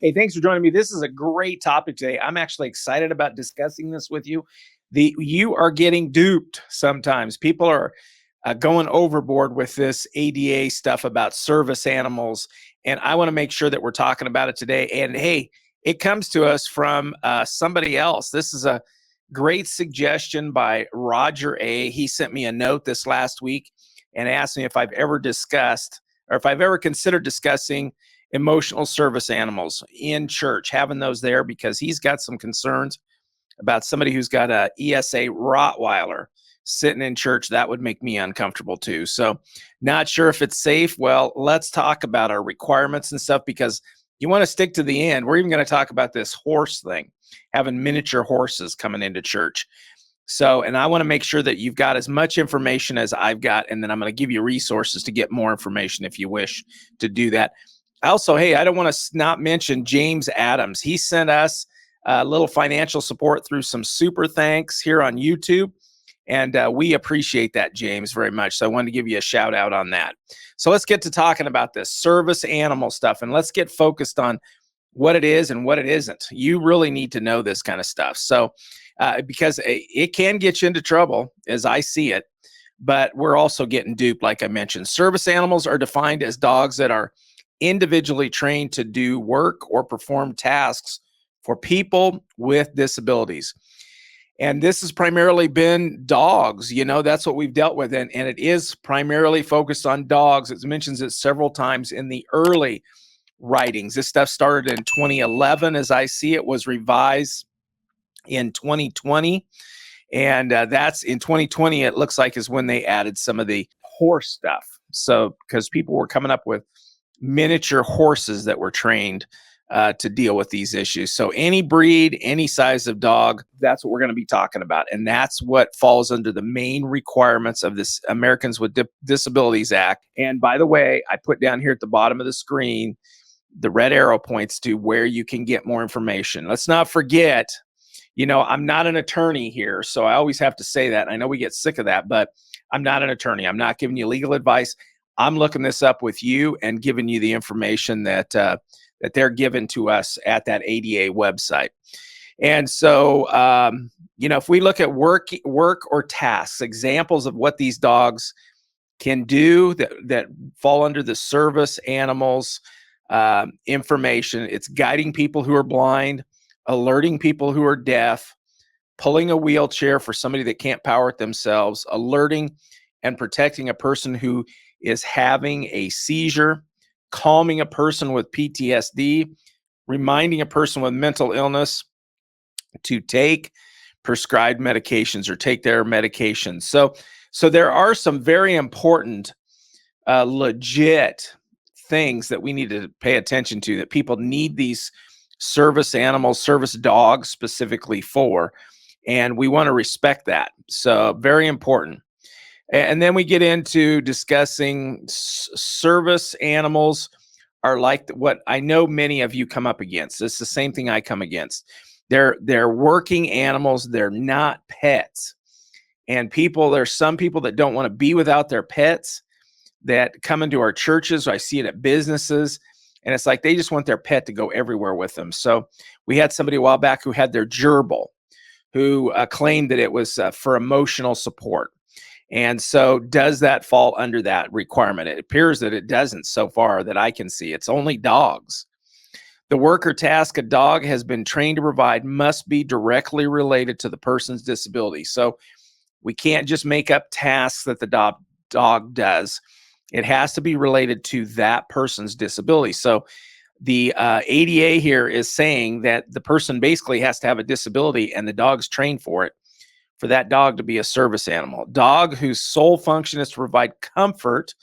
Hey, thanks for joining me. This is a great topic today. I'm actually excited about discussing this with you. You are getting duped sometimes. People are going overboard with this ADA stuff about service animals, and I want to make sure that we're talking about it today. And hey, it comes to us from somebody else. This is a great suggestion by Roger A. He sent me a note this last week and asked me if I've ever discussed or if I've ever considered discussing emotional service animals in church, having those there because he's got some concerns about somebody who's got a ESA Rottweiler sitting in church. That would make me uncomfortable too. So, not sure if it's safe. Well, let's talk about our requirements and stuff because you want to stick to the end. We're even going to talk about this horse thing, having miniature horses coming into church. So, and I want to make sure that you've got as much information as I've got, and then I'm going to give you resources to get more information if you wish to do that. Also, hey, I don't want to not mention James Adams. He sent us a little financial support through some super thanks here on YouTube. And we appreciate that, James, very much. So I wanted to give you a shout out on that. So let's get to talking about this service animal stuff, and let's get focused on what it is and what it isn't. You really need to know this kind of stuff. So, because it can get you into trouble as I see it, but we're also getting duped, like I mentioned. Service animals are defined as dogs that are individually trained to do work or perform tasks for people with disabilities. And this has primarily been dogs. That's what we've dealt with. And it is primarily focused on dogs. It mentions it several times in the early writings. This stuff started in 2011, as I see it, was revised in 2020. And that's in 2020, it looks like, is when they added some of the horse stuff. So, because people were coming up with miniature horses that were trained to deal with these issues. So any breed, any size of dog, that's what we're going to be talking about. And that's what falls under the main requirements of this Americans with Disabilities Act. And by the way, I put down here at the bottom of the screen, the red arrow points to where you can get more information. Let's not forget, I'm not an attorney here, so I always have to say that. I know we get sick of that, but I'm not an attorney. I'm not giving you legal advice. I'm looking this up with you and giving you the information that that they're given to us at that ADA website. And so, if we look at work or tasks, examples of what these dogs can do that fall under the service animals information, it's guiding people who are blind, alerting people who are deaf, pulling a wheelchair for somebody that can't power it themselves, alerting and protecting a person who is having a seizure, calming a person with PTSD, reminding a person with mental illness to take prescribed medications or take their medications. So there are some very important, legit things that we need to pay attention to, that people need these service animals, service dogs specifically for, and we want to respect that. So very important. And then we get into discussing service animals are like what I know many of you come up against. It's the same thing I come against. They're working animals. They're not pets. And there's some people that don't want to be without their pets that come into our churches. I see it at businesses, and it's like they just want their pet to go everywhere with them. So we had somebody a while back who had their gerbil, who claimed that it was for emotional support. And so does that fall under that requirement? It appears that it doesn't so far that I can see. It's only dogs. The work or task a dog has been trained to provide must be directly related to the person's disability. So we can't just make up tasks that the dog does. It has to be related to that person's disability. So the ADA here is saying that the person basically has to have a disability and the dog's trained for that dog to be a service animal. Dog whose sole function is to provide comfort,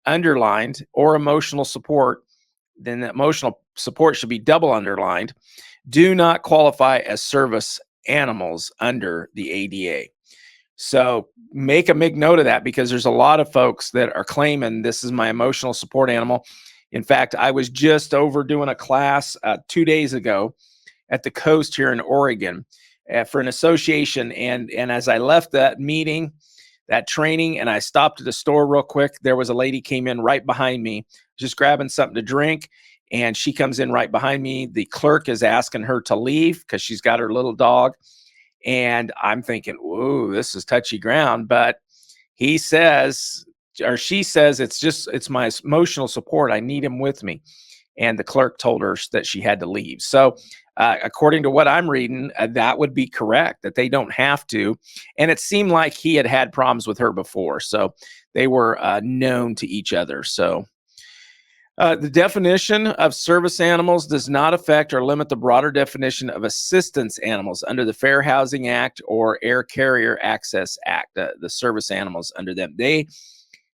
underlined, or emotional support, then the emotional support should be double underlined, do not qualify as service animals under the ADA. So make a big note of that, because there's a lot of folks that are claiming this is my emotional support animal. In fact, I was just over doing a class 2 days ago at the coast here in Oregon for an association. And as I left that meeting, that training, and I stopped at the store real quick, there was a lady came in right behind me, just grabbing something to drink. and she comes in right behind me. The clerk is asking her to leave because she's got her little dog. And I'm thinking, whoa, this is touchy ground. But he says, or she says, it's my emotional support. I need him with me. And the clerk told her that she had to leave. So, according to what I'm reading, that would be correct, that they don't have to. And it seemed like he had had problems with her before. So they were known to each other. So, the definition of service animals does not affect or limit the broader definition of assistance animals under the Fair Housing Act or Air Carrier Access Act. The service animals under them, they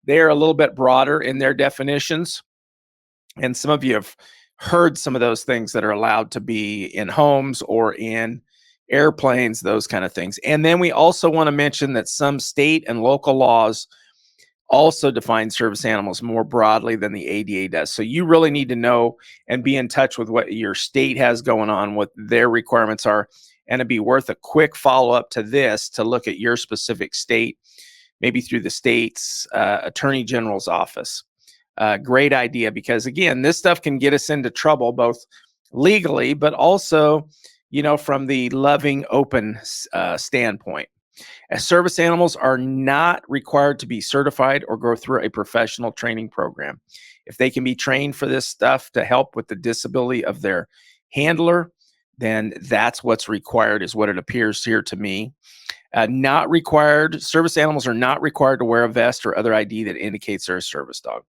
are a little bit broader in their definitions. And some of you have heard some of those things that are allowed to be in homes or in airplanes, those kind of things. And then we also want to mention that some state and local laws also define service animals more broadly than the ADA does. So you really need to know and be in touch with what your state has going on, what their requirements are, and it'd be worth a quick follow-up to this to look at your specific state, maybe through the state's attorney general's office. Great idea, because again, this stuff can get us into trouble both legally, but also, from the loving, open standpoint. As service animals are not required to be certified or go through a professional training program. If they can be trained for this stuff to help with the disability of their handler, then that's what's required, is what it appears here to me. Not required, service animals are not required to wear a vest or other ID that indicates they're a service dog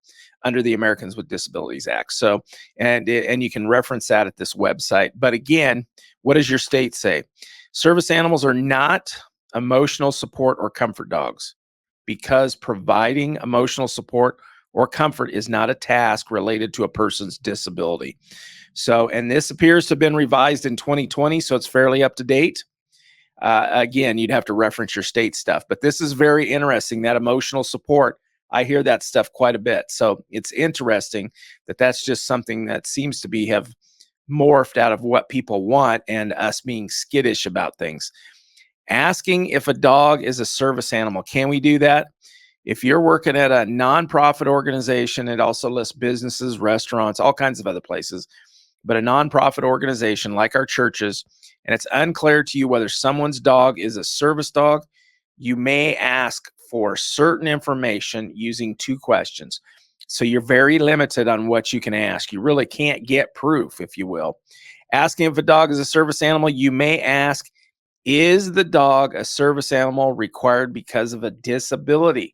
under the Americans with Disabilities Act. So, and you can reference that at this website. But again, what does your state say? Service animals are not emotional support or comfort dogs, because providing emotional support or comfort is not a task related to a person's disability. So, and this appears to have been revised in 2020, so it's fairly up to date. Again, you'd have to reference your state stuff, but this is very interesting, that emotional support. I hear that stuff quite a bit. So it's interesting that that's just something that seems to have morphed out of what people want and us being skittish about things. Asking if a dog is a service animal. Can we do that? If you're working at a nonprofit organization, it also lists businesses, restaurants, all kinds of other places, but a nonprofit organization like our churches, and it's unclear to you whether someone's dog is a service dog, you may ask for certain information using 2 questions. So you're very limited on what you can ask. You really can't get proof, if you will. Asking if a dog is a service animal, you may ask, is the dog a service animal required because of a disability?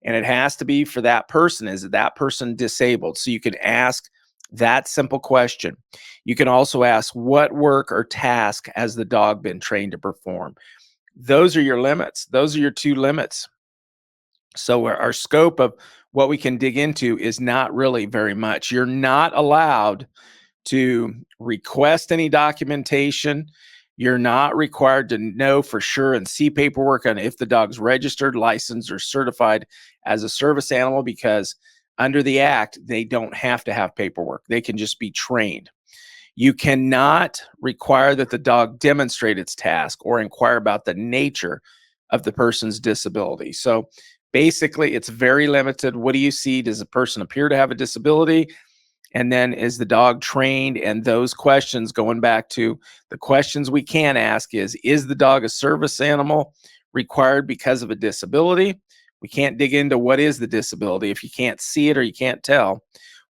And it has to be for that person. Is that person disabled? So you can ask that simple question. You can also ask, what work or task has the dog been trained to perform? Those are your limits. Those are your 2 limits. So our scope of what we can dig into is not really very much. You're not allowed to request any documentation. You're not required to know for sure and see paperwork on if the dog's registered, licensed, or certified as a service animal, because under the act, they don't have to have paperwork. They can just be trained. You cannot require that the dog demonstrate its task or inquire about the nature of the person's disability. So basically, it's very limited. What do you see? Does the person appear to have a disability? And then, is the dog trained? And those questions, going back to the questions we can ask, is the dog a service animal required because of a disability? We can't dig into what is the disability if you can't see it or you can't tell.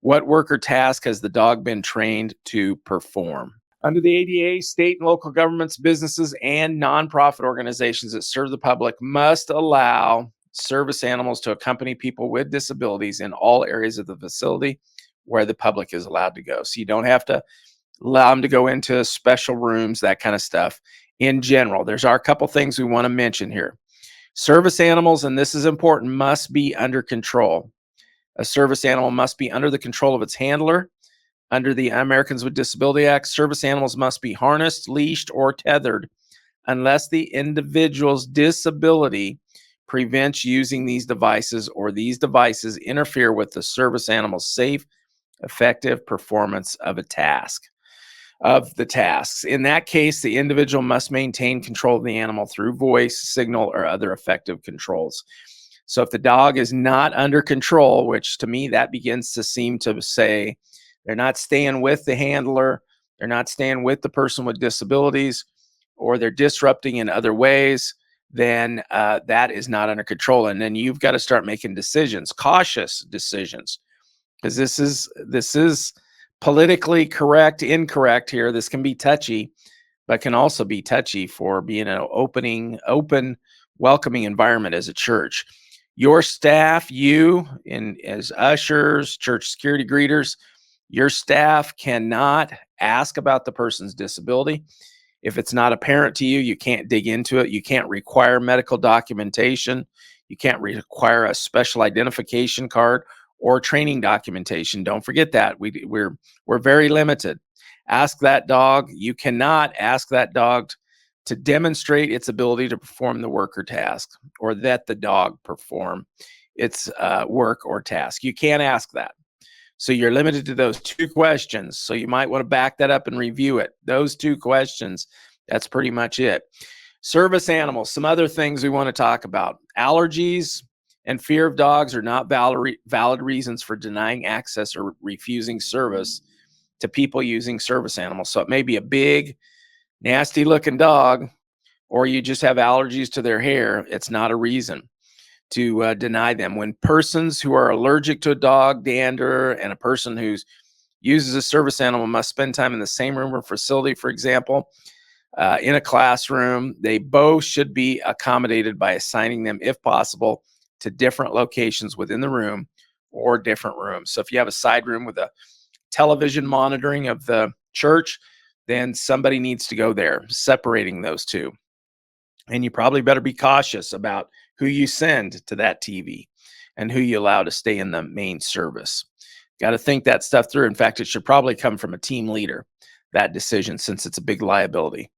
What work or task has the dog been trained to perform? Under the ADA, state and local governments, businesses, and nonprofit organizations that serve the public must allow service animals to accompany people with disabilities in all areas of the facility where the public is allowed to go. So you don't have to allow them to go into special rooms, that kind of stuff. In general, there's our couple things we want to mention here. Service animals, and this is important, must be under control. A service animal must be under the control of its handler. Under the Americans with Disability Act, service animals must be harnessed, leashed, or tethered unless the individual's disability prevents using these devices or these devices interfere with the service animal's safe, effective performance of the tasks. In that case, the individual must maintain control of the animal through voice, signal, or other effective controls. So if the dog is not under control, which to me that begins to seem to say they're not staying with the handler, they're not staying with the person with disabilities, or they're disrupting in other ways, then that is not under control. And then you've got to start making decisions, cautious decisions, because this is politically correct, incorrect here. This can be touchy, but can also be touchy for being an open, welcoming environment as a church. Your staff, you in as ushers, church security greeters, your staff cannot ask about the person's disability. If it's not apparent to you, you can't dig into it. You can't require medical documentation. You can't require a special identification card or training documentation. Don't forget that. We're very limited. Ask that dog. You cannot ask that dog to demonstrate its ability to perform the work or task, or that the dog perform its work or task. You can't ask that. So you're limited to those two questions. So you might want to back that up and review it. Those two questions, that's pretty much it. Service animals, some other things we want to talk about. Allergies and fear of dogs are not valid reasons for denying access or refusing service to people using service animals. So it may be a big, nasty looking dog, or you just have allergies to their hair. It's not a reason to deny them. When persons who are allergic to a dog, dander, and a person who uses a service animal must spend time in the same room or facility, for example, in a classroom, they both should be accommodated by assigning them, if possible, to different locations within the room or different rooms. So if you have a side room with a television monitoring of the church, then somebody needs to go there, separating those two. And you probably better be cautious about who you send to that TV and who you allow to stay in the main service. Got to think that stuff through. In fact, it should probably come from a team leader, that decision, since it's a big liability.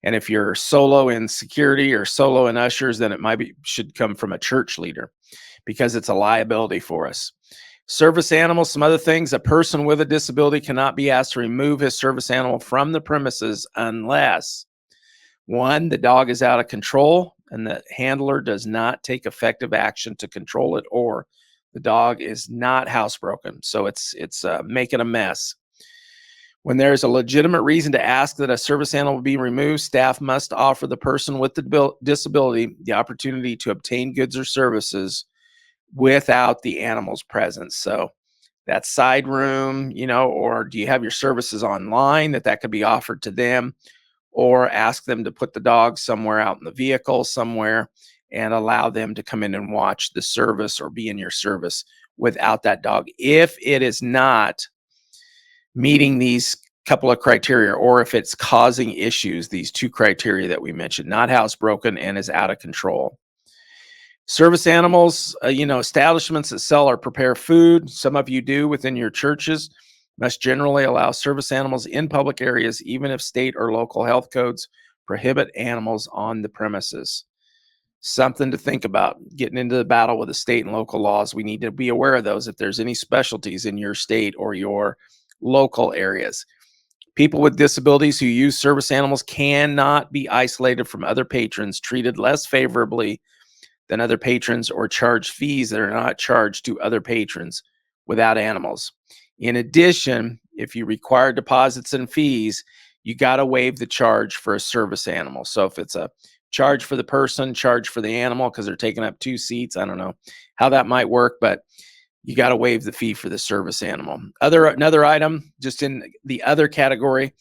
And if you're solo in security or solo in ushers, then it should come from a church leader, because it's a liability for us. Service animals, some other things. A person with a disability cannot be asked to remove his service animal from the premises unless, one, the dog is out of control and the handler does not take effective action to control it, or the dog is not housebroken, so it's making a mess. When there is a legitimate reason to ask that a service animal be removed, staff must offer the person with the disability the opportunity to obtain goods or services without the animal's presence. So that side room, or do you have your services online that could be offered to them? Or ask them to put the dog somewhere out in the vehicle somewhere and allow them to come in and watch the service or be in your service without that dog, if it is not meeting these couple of criteria, or if it's causing issues, these two criteria that we mentioned, not housebroken and is out of control. Service animals, establishments that sell or prepare food, some of you do within your churches, must generally allow service animals in public areas, even if state or local health codes prohibit animals on the premises. Something to think about. Getting into the battle with the state and local laws, we need to be aware of those if there's any specialties in your state or your local areas. People with disabilities who use service animals cannot be isolated from other patrons, treated less favorably than other patrons, or charge fees that are not charged to other patrons without animals. In addition, if you require deposits and fees, you got to waive the charge for a service animal. So if it's a charge for the person, charge for the animal because they're taking up 2 seats, I don't know how that might work, but you got to waive the fee for the service animal. Another item, just in the other category,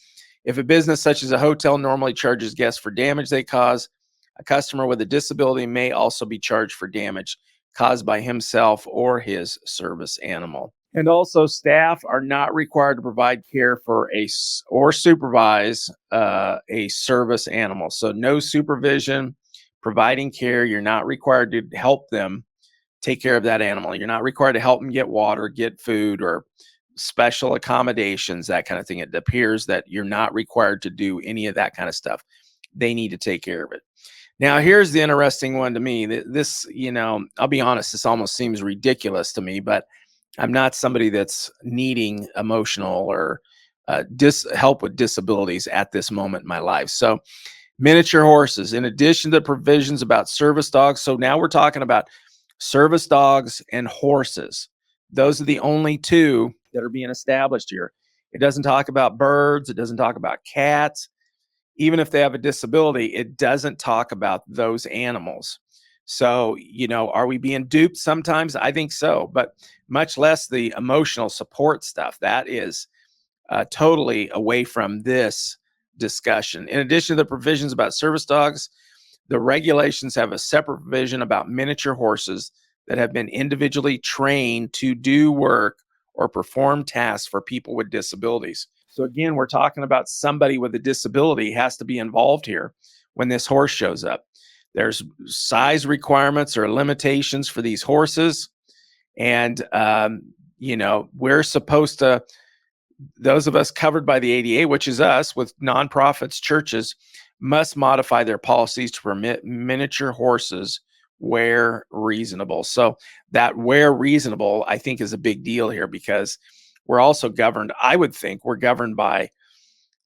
if a business such as a hotel normally charges guests for damage they cause, a customer with a disability may also be charged for damage caused by himself or his service animal. And also, staff are not required to provide care for or supervise a service animal. So no supervision, providing care. You're not required to help them take care of that animal. You're not required to help them get water, get food, or special accommodations, that kind of thing. It appears that you're not required to do any of that kind of stuff. They need to take care of it. Now, here's the interesting one to me. This, I'll be honest, this almost seems ridiculous to me, but I'm not somebody that's needing emotional or help with disabilities at this moment in my life. So miniature horses, in addition to the provisions about service dogs. So now we're talking about service dogs and horses. Those are the only two that are being established here. It doesn't talk about birds. It doesn't talk about cats. Even if they have a disability, it doesn't talk about those animals. So, are we being duped sometimes? I think so, but much less the emotional support stuff. That is totally away from this discussion. In addition to the provisions about service dogs, the regulations have a separate provision about miniature horses that have been individually trained to do work or perform tasks for people with disabilities. So again, we're talking about somebody with a disability has to be involved here when this horse shows up. There's size requirements or limitations for these horses. And, we're supposed to, those of us covered by the ADA, which is us with nonprofits, churches, must modify their policies to permit miniature horses where reasonable. So that where reasonable, I think, is a big deal here because we're also governed, I would think we're governed by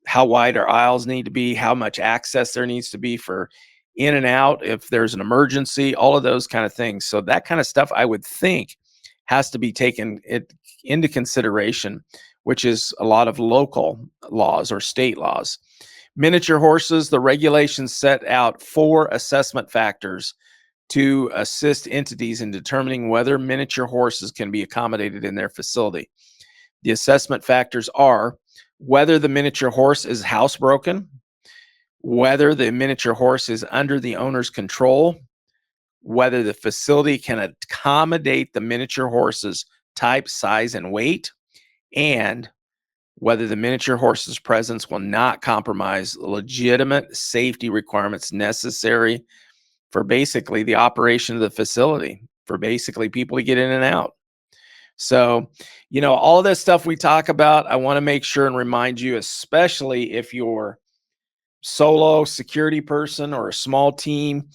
how wide our aisles need to be, how much access there needs to be for in and out if there's an emergency, all of those kind of things. So that kind of stuff I would think has to be taken into consideration, which is a lot of local laws or state laws. Miniature horses, the regulations set out 4 assessment factors to assist entities in determining whether miniature horses can be accommodated in their facility. The assessment factors are whether the miniature horse is housebroken, whether the miniature horse is under the owner's control, whether the facility can accommodate the miniature horse's type, size, and weight, and whether the miniature horse's presence will not compromise legitimate safety requirements necessary for basically the operation of the facility, for basically people to get in and out. So, all of this stuff we talk about, I want to make sure and remind you, especially if you're solo security person or a small team,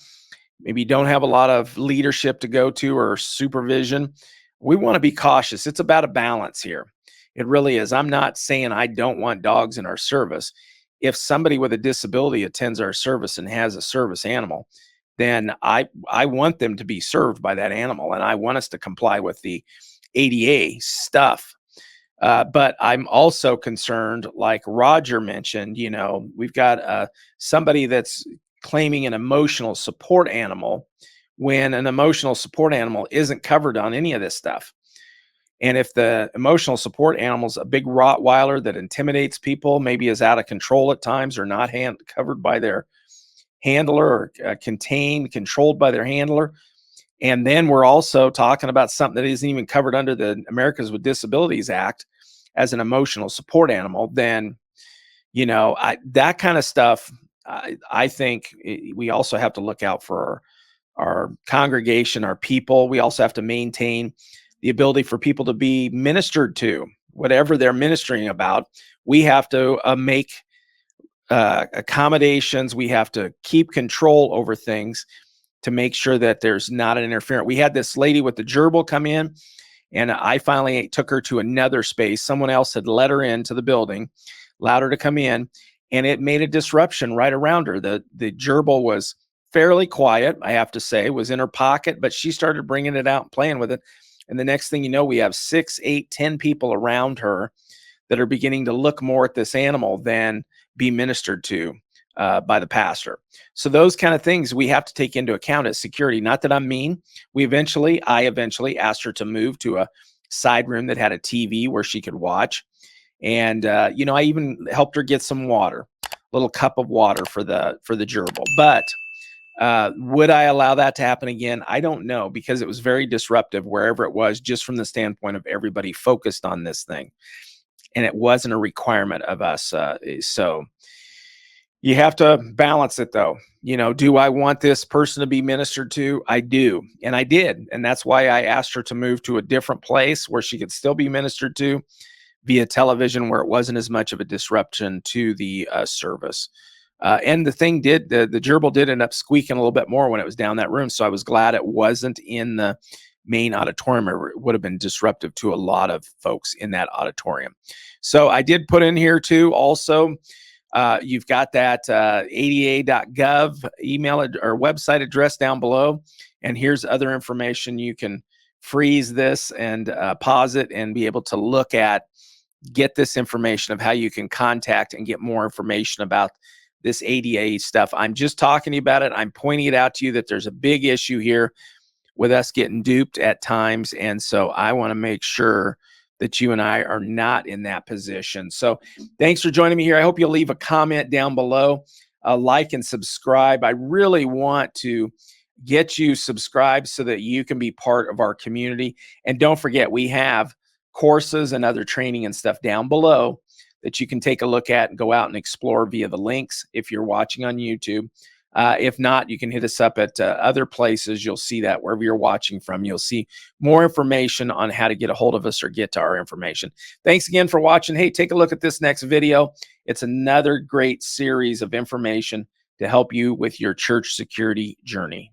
maybe you don't have a lot of leadership to go to or supervision. We want to be cautious. It's about a balance here. It really is. I'm not saying I don't want dogs in our service. If somebody with a disability attends our service and has a service animal, then I want them to be served by that animal, and I want us to comply with the ADA stuff. But I'm also concerned, like Roger mentioned, we've got somebody that's claiming an emotional support animal when an emotional support animal isn't covered on any of this stuff. And if the emotional support animal's a big Rottweiler that intimidates people, maybe is out of control at times or not covered by their handler or controlled by their handler. And then we're also talking about something that isn't even covered under the Americans with Disabilities Act as an emotional support animal, then, that kind of stuff, I think we also have to look out for our congregation, our people. We also have to maintain the ability for people to be ministered to, whatever they're ministering about. We have to make accommodations. We have to keep control over things to make sure that there's not an interference. We had this lady with the gerbil come in, and I finally took her to another space. Someone else had let her into the building, allowed her to come in, and it made a disruption right around her. The gerbil was fairly quiet, I have to say, was in her pocket, but she started bringing it out and playing with it. And the next thing you know, we have 6, 8, 10 people around her that are beginning to look more at this animal than be ministered to by the pastor. So those kind of things we have to take into account as security. Not that I'm mean. I eventually asked her to move to a side room that had a TV where she could watch. And, I even helped her get some water, a little cup of water for the gerbil. But would I allow that to happen again? I don't know, because it was very disruptive wherever it was, just from the standpoint of everybody focused on this thing. And it wasn't a requirement of us. So you have to balance it, though. Do I want this person to be ministered to? I do. And I did. And that's why I asked her to move to a different place where she could still be ministered to via television, where it wasn't as much of a disruption to the service. And the gerbil did end up squeaking a little bit more when it was down that room. So I was glad it wasn't in the main auditorium, or it would have been disruptive to a lot of folks in that auditorium. So I did put in here too, also, you've got that ada.gov email or website address down below. And here's other information you can freeze this and pause it and be able to look at, get this information of how you can contact and get more information about this ADA stuff. I'm just talking to you about it. I'm pointing it out to you that there's a big issue here with us getting duped at times. And so I want to make sure that you and I are not in that position. So thanks for joining me here. I hope you'll leave a comment down below, like and subscribe. I really want to get you subscribed so that you can be part of our community. And don't forget, we have courses and other training and stuff down below that you can take a look at and go out and explore via the links if you're watching on YouTube. If not, you can hit us up at other places. You'll see that wherever you're watching from, you'll see more information on how to get a hold of us or get to our information. Thanks again for watching. Hey, take a look at this next video. It's another great series of information to help you with your church security journey.